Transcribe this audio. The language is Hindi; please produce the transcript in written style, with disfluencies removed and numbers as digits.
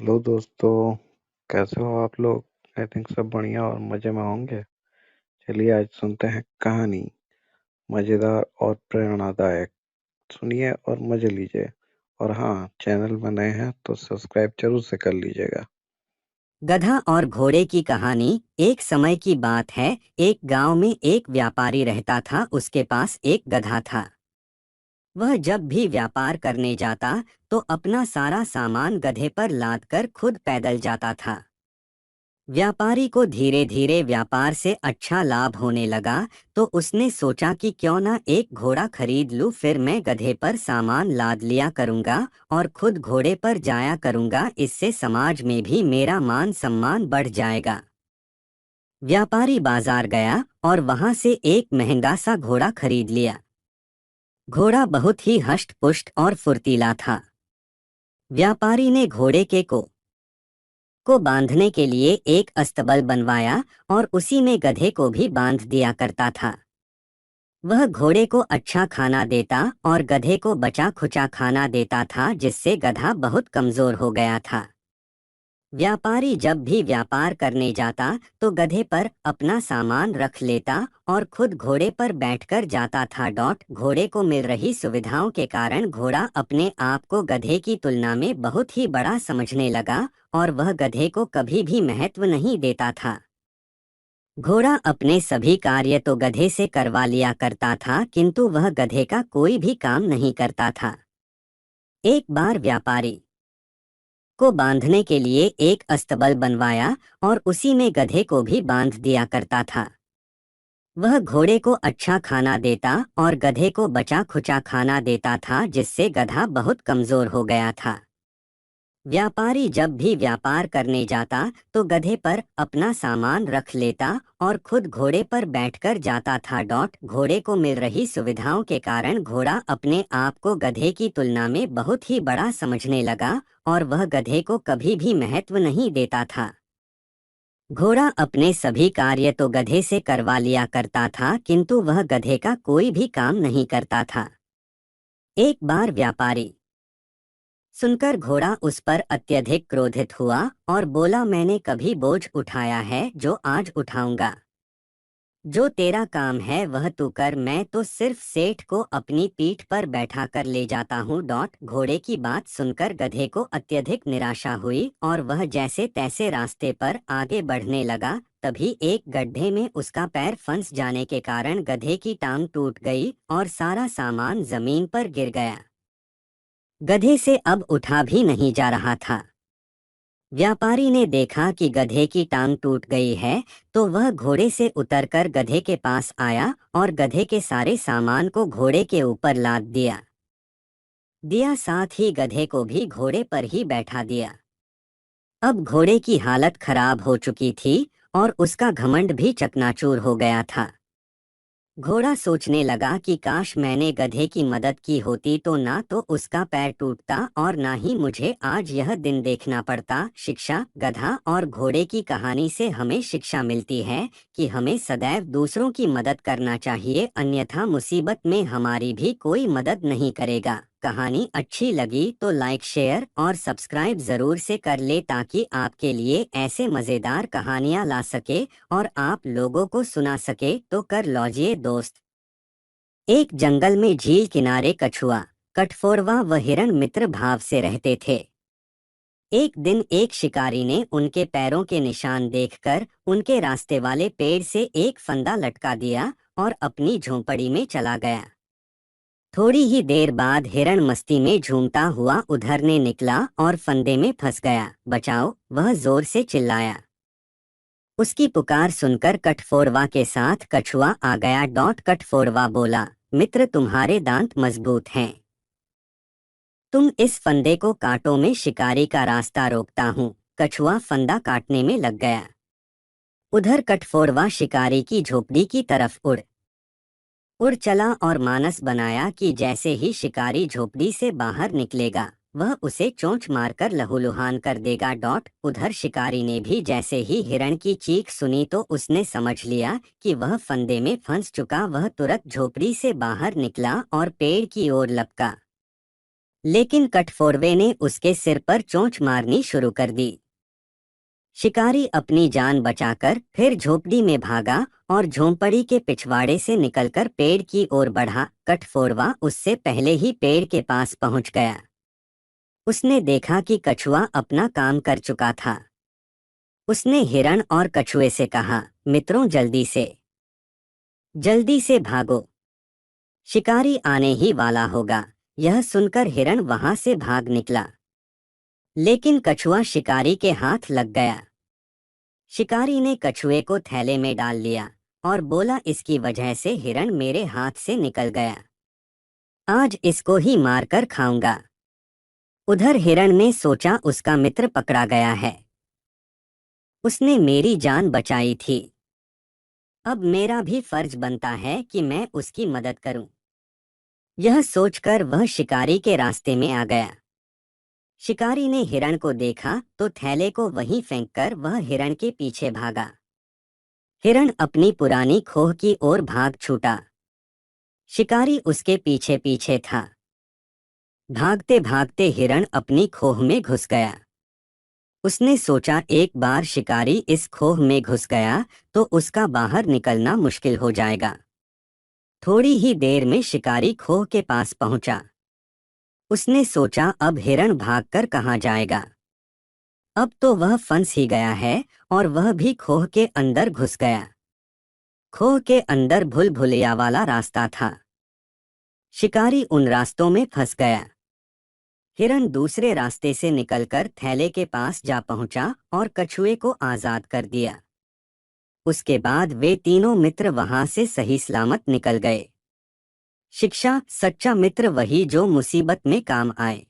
हेलो दोस्तों। कैसे हो आप लोग? आई थिंक सब बढ़िया और मजे में होंगे। चलिए आज सुनते हैं कहानी, मजेदार और प्रेरणादायक। सुनिए और मजे लीजिए। और हाँ, चैनल में नए हैं तो सब्सक्राइब जरूर से कर लीजिएगा। गधा और घोड़े की कहानी। एक समय की बात है। एक गांव में एक व्यापारी रहता था। उसके पास एक गधा था। वह जब भी व्यापार करने जाता तो अपना सारा सामान गधे पर लाद कर खुद पैदल जाता था। व्यापारी को धीरे धीरे व्यापार से अच्छा लाभ होने लगा, तो उसने सोचा कि क्यों ना एक घोड़ा खरीद लूं। फिर मैं गधे पर सामान लाद लिया करूंगा और खुद घोड़े पर जाया करूंगा। इससे समाज में भी मेरा मान सम्मान बढ़ जाएगा। व्यापारी बाजार गया और वहां से एक महंगा सा घोड़ा खरीद लिया। घोड़ा बहुत ही हष्ट पुष्ट और फुर्तीला था। व्यापारी ने घोड़े को बांधने के लिए एक अस्तबल बनवाया और उसी में गधे को भी बांध दिया करता था। वह घोड़े को अच्छा खाना देता और गधे को बचा खुचा खाना देता था, जिससे गधा बहुत कमजोर हो गया था। व्यापारी जब भी व्यापार करने जाता तो गधे पर अपना सामान रख लेता और खुद घोड़े पर बैठकर जाता था। घोड़े को मिल रही सुविधाओं के कारण घोड़ा अपने आप को गधे की तुलना में बहुत ही बड़ा समझने लगा और वह गधे को कभी भी महत्व नहीं देता था। घोड़ा अपने सभी कार्य तो गधे से करवा लिया करता था, किंतु वह गधे का कोई भी काम नहीं करता था। एक बार व्यापारी को बांधने के लिए एक अस्तबल बनवाया और उसी में गधे को भी बांध दिया करता था। वह घोड़े को अच्छा खाना देता और गधे को बचा खुचा खाना देता था, जिससे गधा बहुत कमजोर हो गया था। व्यापारी जब भी व्यापार करने जाता तो गधे पर अपना सामान रख लेता और खुद घोड़े पर बैठकर जाता था। घोड़े को मिल रही सुविधाओं के कारण घोड़ा अपने आप को गधे की तुलना में बहुत ही बड़ा समझने लगा और वह गधे को कभी भी महत्व नहीं देता था। घोड़ा अपने सभी कार्य तो गधे से करवा लिया करता था, किंतु वह गधे का कोई भी काम नहीं करता था। एक बार व्यापारी सुनकर घोड़ा उस पर अत्यधिक क्रोधित हुआ और बोला, मैंने कभी बोझ उठाया है जो आज उठाऊंगा। जो तेरा काम है वह तू कर, मैं तो सिर्फ सेठ को अपनी पीठ पर बैठा कर ले जाता हूँ। घोड़े की बात सुनकर गधे को अत्यधिक निराशा हुई और वह जैसे तैसे रास्ते पर आगे बढ़ने लगा। तभी एक गड्ढे में उसका पैर फंस जाने के कारण गधे की टांग टूट गई और सारा सामान जमीन पर गिर गया। गधे से अब उठा भी नहीं जा रहा था। व्यापारी ने देखा कि गधे की टांग टूट गई है, तो वह घोड़े से उतरकर गधे के पास आया और गधे के सारे सामान को घोड़े के ऊपर लाद दिया, साथ ही गधे को भी घोड़े पर ही बैठा दिया। अब घोड़े की हालत खराब हो चुकी थी और उसका घमंड भी चकनाचूर हो गया था। घोड़ा सोचने लगा कि काश मैंने गधे की मदद की होती, तो ना तो उसका पैर टूटता और ना ही मुझे आज यह दिन देखना पड़ता। शिक्षा। गधा और घोड़े की कहानी से हमें शिक्षा मिलती है कि हमें सदैव दूसरों की मदद करना चाहिए, अन्यथा मुसीबत में हमारी भी कोई मदद नहीं करेगा। कहानी अच्छी लगी तो लाइक शेयर और सब्सक्राइब जरूर से कर ले, ताकि आपके लिए ऐसे मजेदार कहानियां ला सके और आप लोगों को सुना सके। तो कर लौजिए दोस्त। एक जंगल में झील किनारे कछुआ, कठफोरवा व हिरण मित्र भाव से रहते थे। एक दिन एक शिकारी ने उनके पैरों के निशान देखकर उनके रास्ते वाले पेड़ से एक फंदा लटका दिया और अपनी झोंपड़ी में चला गया। थोड़ी ही देर बाद हिरण मस्ती में झूमता हुआ उधरने निकला और फंदे में फंस गया। बचाओ! वह जोर से चिल्लाया। उसकी पुकार सुनकर कठफोरवा के साथ कछुआ आ गया। कठफोरवा बोला, मित्र तुम्हारे दांत मजबूत हैं, तुम इस फंदे को काटो, मैं शिकारी का रास्ता रोकता हूँ। कछुआ फंदा काटने में लग गया। उधर कठफोरवा शिकारी की झोपड़ी की तरफ उड़ चला और मानस बनाया कि जैसे ही शिकारी झोपड़ी से बाहर निकलेगा वह उसे चोंच मारकर लहूलुहान कर देगा। उधर शिकारी ने भी जैसे ही हिरण की चीख सुनी तो उसने समझ लिया कि वह फंदे में फंस चुका। वह तुरंत झोपड़ी से बाहर निकला और पेड़ की ओर लपका। लेकिन कठफोरवे ने उसके सिर पर चोंच मारनी शुरू कर दी। शिकारी अपनी जान बचाकर फिर झोपड़ी में भागा और झोंपड़ी के पिछवाड़े से निकलकर पेड़ की ओर बढ़ा। कठफोरवा उससे पहले ही पेड़ के पास पहुंच गया। उसने देखा कि कछुआ अपना काम कर चुका था। उसने हिरण और कछुए से कहा, मित्रों जल्दी से भागो, शिकारी आने ही वाला होगा। यह सुनकर हिरण वहां से भाग निकला, लेकिन कछुआ शिकारी के हाथ लग गया। शिकारी ने कछुए को थैले में डाल लिया और बोला, इसकी वजह से हिरण मेरे हाथ से निकल गया, आज इसको ही मारकर खाऊंगा। उधर हिरण ने सोचा, उसका मित्र पकड़ा गया है, उसने मेरी जान बचाई थी, अब मेरा भी फर्ज बनता है कि मैं उसकी मदद करूं। यह सोचकर वह शिकारी के रास्ते में आ गया। शिकारी ने हिरण को देखा तो थैले को वहीं फेंककर वह हिरण के पीछे भागा। हिरण अपनी पुरानी खोह की ओर भाग छूटा। शिकारी उसके पीछे पीछे था। भागते भागते हिरण अपनी खोह में घुस गया। उसने सोचा, एक बार शिकारी इस खोह में घुस गया तो उसका बाहर निकलना मुश्किल हो जाएगा। थोड़ी ही देर में शिकारी खोह के पास पहुंचा। उसने सोचा, अब हिरण भागकर कहाँ जाएगा, अब तो वह फंस ही गया है और वह भी खोह के अंदर घुस गया। खोह के अंदर भूल भुलैया वाला रास्ता था। शिकारी उन रास्तों में फंस गया। हिरण दूसरे रास्ते से निकलकर थैले के पास जा पहुंचा और कछुए को आजाद कर दिया। उसके बाद वे तीनों मित्र वहां से सही सलामत निकल गए। शिक्षा, सच्चा मित्र वही जो मुसीबत में काम आए।